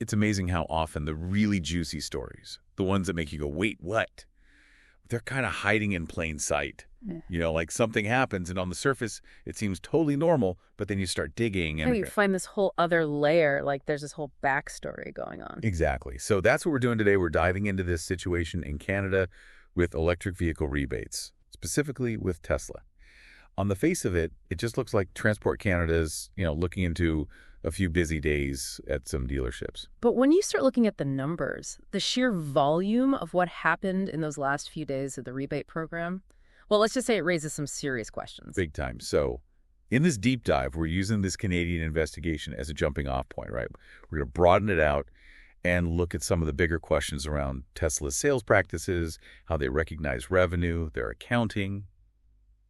It's amazing how often the really juicy stories, the ones that make you go, wait, what? They're kind of hiding in plain sight. Yeah. Like something happens and on the surface it seems totally normal, but then you start digging Yeah, and you find this whole other layer, like there's this whole backstory going on. exactly. So that's what we're doing today. We're diving into this situation in Canada with electric vehicle rebates, specifically with Tesla. On the face of it, it just looks like Transport Canada's, looking into a few busy days at some dealerships. But when you start looking at the numbers, the sheer volume of what happened in those last few days of the rebate program, well, let's just say it raises some serious questions. Big time. So in this deep dive, we're using this Canadian investigation as a jumping off point, right? We're going to broaden it out and look at some of the bigger questions around Tesla's sales practices, how they recognize revenue, their accounting,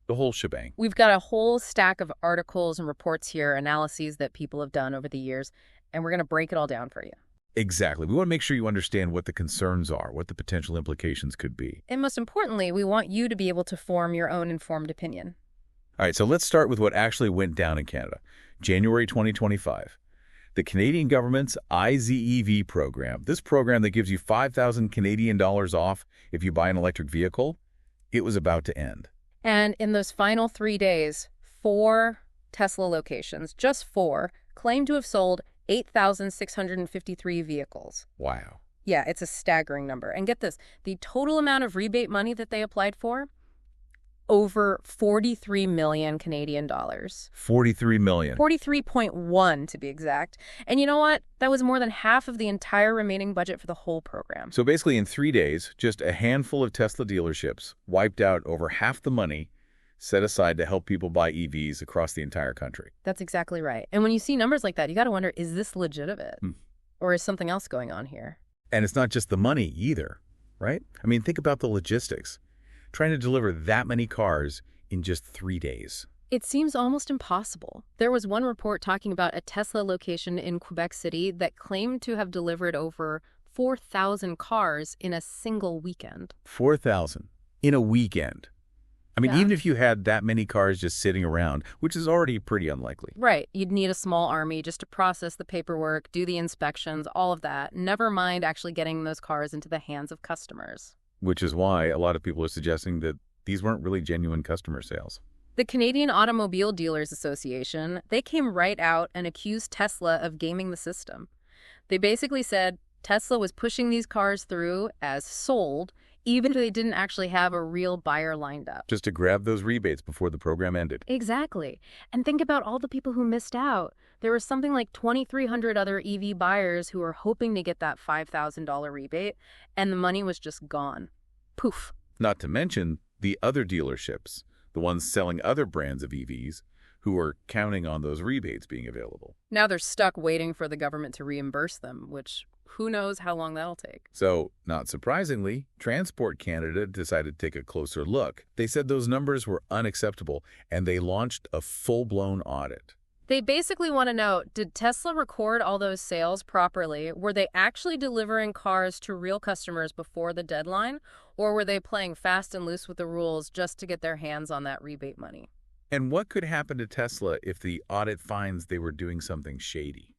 the whole shebang. We've got a whole stack of articles and reports here, analyses that people have done over the years, and we're going to break it all down for you. Exactly. We want to make sure you understand what the concerns are, what the potential implications could be. And most importantly, we want you to be able to form your own informed opinion. All right, so let's start with what actually went down in Canada. January 2025. The Canadian government's IZEV program, this program that gives you 5,000 Canadian dollars off if you buy an electric vehicle, it was about to end. And in those final 3 days, 4 Tesla locations, just 4, claim to have sold 8,653 vehicles. Wow. Yeah, it's a staggering number. And get this, the total amount of rebate money that they applied for, over 43 million Canadian dollars. 43 million. 43.1 to be exact. And you know what? That was more than half of the entire remaining budget for the whole program. So basically in 3 days, just a handful of Tesla dealerships wiped out over half the money set aside to help people buy EVs across the entire country. That's exactly right. And when you see numbers like that, you got to wonder, is this legitimate? Or is something else going on here? And it's not just the money either, right? I mean, think about the logistics. Trying to deliver that many cars in just 3 days. It seems almost impossible. There was one report talking about a Tesla location in Quebec City that claimed to have delivered over 4,000 cars in a single weekend. 4,000 in a weekend. I mean, Yeah. even if you had that many cars just sitting around, which is already pretty unlikely. Right. You'd need a small army just to process the paperwork, do the inspections, all of that. Never mind actually getting those cars into the hands of customers. Which is why a lot of people are suggesting that these weren't really genuine customer sales. The Canadian Automobile Dealers Association, they came right out and accused Tesla of gaming the system. They basically said Tesla was pushing these cars through as sold, even if they didn't actually have a real buyer lined up. Just to grab those rebates before the program ended. Exactly. And think about all the people who missed out. There was something like 2,300 other EV buyers who were hoping to get that $5,000 rebate, and the money was just gone. Poof. Not to mention the other dealerships, the ones selling other brands of EVs, who were counting on those rebates being available. Now they're stuck waiting for the government to reimburse them, which who knows how long that'll take. So, not surprisingly, Transport Canada decided to take a closer look. They said those numbers were unacceptable, and they launched a full-blown audit. They basically want to know, did Tesla record all those sales properly? Were they actually delivering cars to real customers before the deadline? Or were they playing fast and loose with the rules just to get their hands on that rebate money? And what could happen to Tesla if the audit finds they were doing something shady?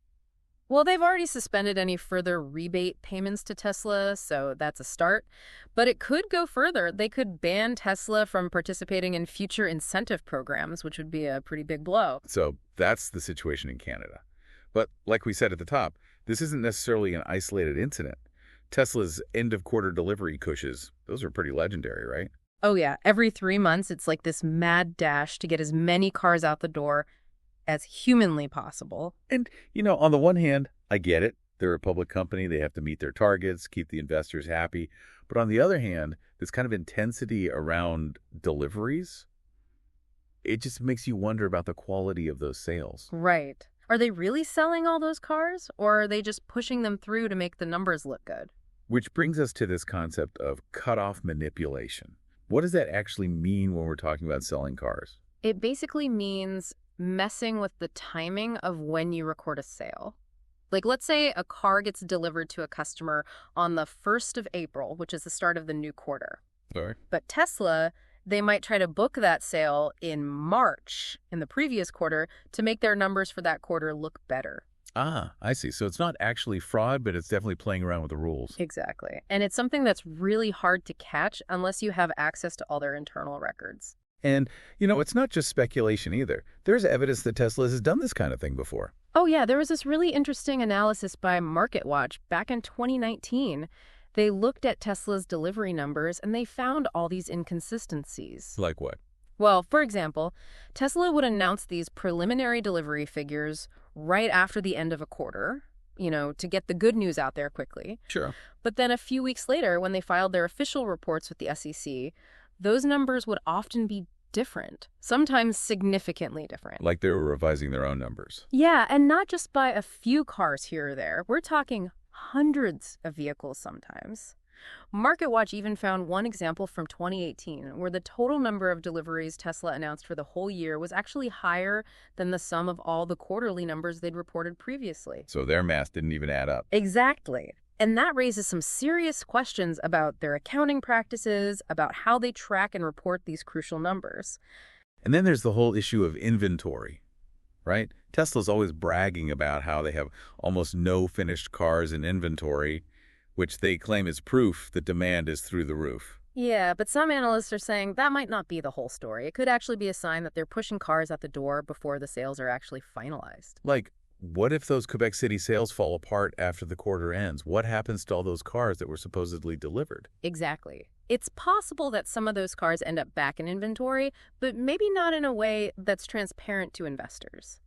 Well, they've already suspended any further rebate payments to Tesla, so that's a start. But it could go further. They could ban Tesla from participating in future incentive programs, which would be a pretty big blow. So that's the situation in Canada. But like we said at the top, this isn't necessarily an isolated incident. Tesla's end-of-quarter delivery pushes, those are pretty legendary, right? Oh yeah, every 3 months, it's like this mad dash to get as many cars out the door as humanly possible. And, on the one hand, I get it. They're a public company. They have to meet their targets, keep the investors happy. But on the other hand, this kind of intensity around deliveries, it just makes you wonder about the quality of those sales. Right. Are they really selling all those cars, or are they just pushing them through to make the numbers look good? Which brings us to this concept of cutoff manipulation. What does that actually mean when we're talking about selling cars? It basically means messing with the timing of when you record a sale. Like, let's say a car gets delivered to a customer on the 1st of April, which is the start of the new quarter. Sorry. But Tesla, they might try to book that sale in March, in the previous quarter, to make their numbers for that quarter look better. Ah, I see. So it's not actually fraud, but it's definitely playing around with the rules. Exactly. And it's something that's really hard to catch unless you have access to all their internal records. And, it's not just speculation either. There's evidence that Tesla has done this kind of thing before. Oh, yeah, there was this really interesting analysis by MarketWatch back in 2019. They looked at Tesla's delivery numbers and they found all these inconsistencies. Like what? Well, for example, Tesla would announce these preliminary delivery figures right after the end of a quarter, to get the good news out there quickly. Sure. But then a few weeks later, when they filed their official reports with the SEC, those numbers would often be different, sometimes significantly different. Like they were revising their own numbers. Yeah, and not just by a few cars here or there. We're talking hundreds of vehicles sometimes. MarketWatch even found one example from 2018 where the total number of deliveries Tesla announced for the whole year was actually higher than the sum of all the quarterly numbers they'd reported previously. So their math didn't even add up. Exactly. And that raises some serious questions about their accounting practices, about how they track and report these crucial numbers. And then there's the whole issue of inventory, right? Tesla's always bragging about how they have almost no finished cars in inventory, which they claim is proof that demand is through the roof. Yeah, but some analysts are saying that might not be the whole story. It could actually be a sign that they're pushing cars out the door before the sales are actually finalized. Like, what if those Quebec City sales fall apart after the quarter ends? What happens to all those cars that were supposedly delivered? Exactly. It's possible that some of those cars end up back in inventory, but maybe not in a way that's transparent to investors.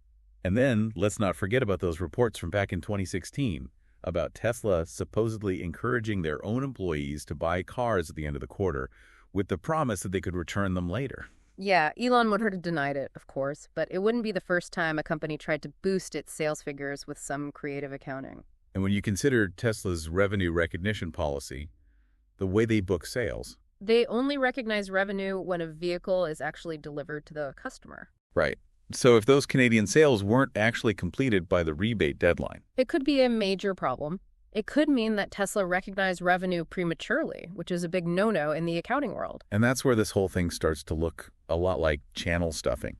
And then, let's not forget about those reports from back in 2016 about Tesla supposedly encouraging their own employees to buy cars at the end of the quarter with the promise that they could return them later. Yeah, Elon would have denied it, of course, but it wouldn't be the first time a company tried to boost its sales figures with some creative accounting. And when you consider Tesla's revenue recognition policy, the way they book sales. They only recognize revenue when a vehicle is actually delivered to the customer. Right. So if those Canadian sales weren't actually completed by the rebate deadline. It could be a major problem. It could mean that Tesla recognized revenue prematurely, which is a big no-no in the accounting world. And that's where this whole thing starts to look a lot like channel stuffing,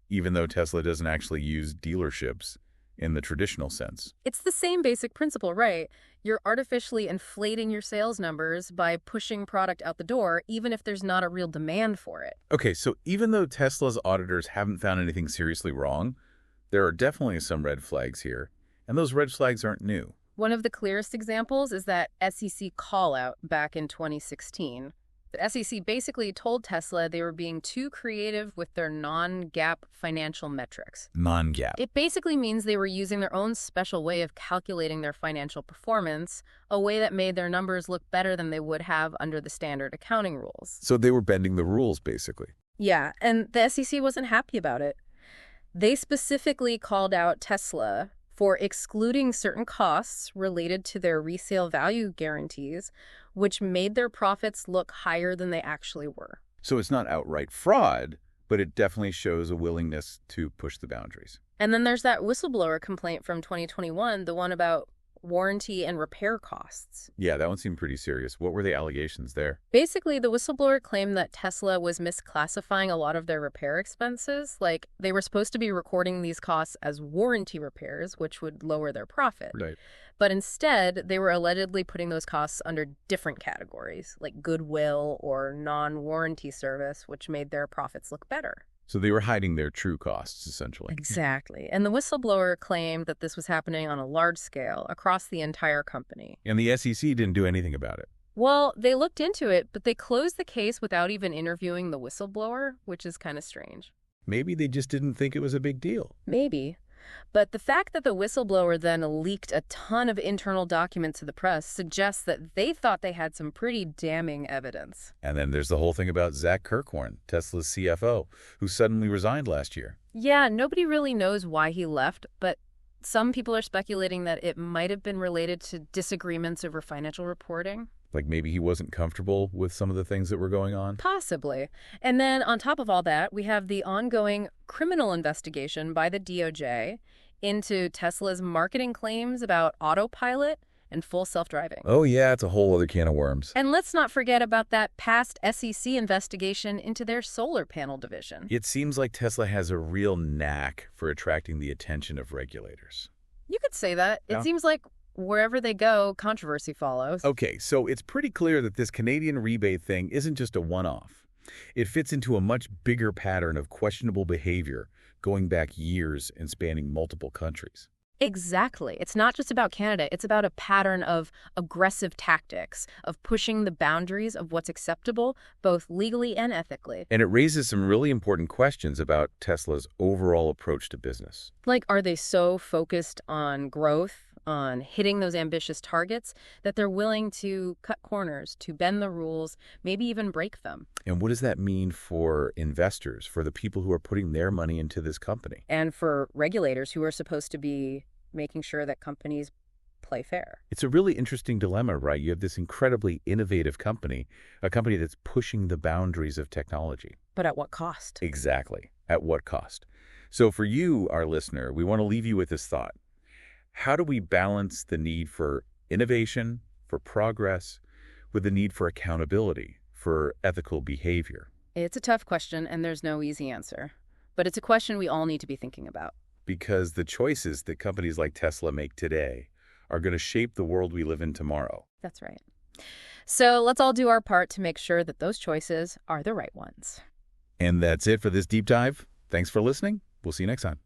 even though Tesla doesn't actually use dealerships in the traditional sense. It's the same basic principle, right? You're artificially inflating your sales numbers by pushing product out the door, even if there's not a real demand for it. Okay, so even though Tesla's auditors haven't found anything seriously wrong, there are definitely some red flags here, and those red flags aren't new. One of the clearest examples is that SEC call-out back in 2016. The SEC basically told Tesla they were being too creative with their non-GAAP financial metrics. Non-GAAP. It basically means they were using their own special way of calculating their financial performance, a way that made their numbers look better than they would have under the standard accounting rules. So they were bending the rules, basically. Yeah, and the SEC wasn't happy about it. They specifically called out Tesla for excluding certain costs related to their resale value guarantees, which made their profits look higher than they actually were. So it's not outright fraud, but it definitely shows a willingness to push the boundaries. And then there's that whistleblower complaint from 2021, the one about warranty and repair costs. Yeah, that one seemed pretty serious. What were the allegations there? Basically, the whistleblower claimed that Tesla was misclassifying a lot of their repair expenses. Like, they were supposed to be recording these costs as warranty repairs, which would lower their profit. Right. But instead, they were allegedly putting those costs under different categories, like goodwill or non-warranty service, which made their profits look better. So they were hiding their true costs, essentially. Exactly. And the whistleblower claimed that this was happening on a large scale across the entire company. And the SEC didn't do anything about it. Well, they looked into it, but they closed the case without even interviewing the whistleblower, which is kind of strange. Maybe they just didn't think it was a big deal. Maybe. But the fact that the whistleblower then leaked a ton of internal documents to the press suggests that they thought they had some pretty damning evidence. And then there's the whole thing about Zach Kirkhorn, Tesla's CFO, who suddenly resigned last year. Yeah, nobody really knows why he left, but some people are speculating that it might have been related to disagreements over financial reporting. Like maybe he wasn't comfortable with some of the things that were going on? Possibly. And then on top of all that, we have the ongoing criminal investigation by the DOJ into Tesla's marketing claims about autopilot and full self-driving. Oh yeah, it's a whole other can of worms. And let's not forget about that past SEC investigation into their solar panel division. It seems like Tesla has a real knack for attracting the attention of regulators. You could say that. It Yeah. seems like wherever they go, controversy follows. Okay, so it's pretty clear that this Canadian rebate thing isn't just a one-off. It fits into a much bigger pattern of questionable behavior going back years and spanning multiple countries. Exactly. It's not just about Canada. It's about a pattern of aggressive tactics, of pushing the boundaries of what's acceptable, both legally and ethically. And it raises some really important questions about Tesla's overall approach to business. Like, are they so focused on growth, on hitting those ambitious targets, that they're willing to cut corners, to bend the rules, maybe even break them? And what does that mean for investors, for the people who are putting their money into this company? And for regulators who are supposed to be making sure that companies play fair. It's a really interesting dilemma, right? You have this incredibly innovative company, a company that's pushing the boundaries of technology. But at what cost? Exactly. At what cost? So for you, our listener, we want to leave you with this thought. How do we balance the need for innovation, for progress, with the need for accountability, for ethical behavior? It's a tough question, and there's no easy answer. But it's a question we all need to be thinking about. Because the choices that companies like Tesla make today are going to shape the world we live in tomorrow. That's right. So let's all do our part to make sure that those choices are the right ones. And that's it for this deep dive. Thanks for listening. We'll see you next time.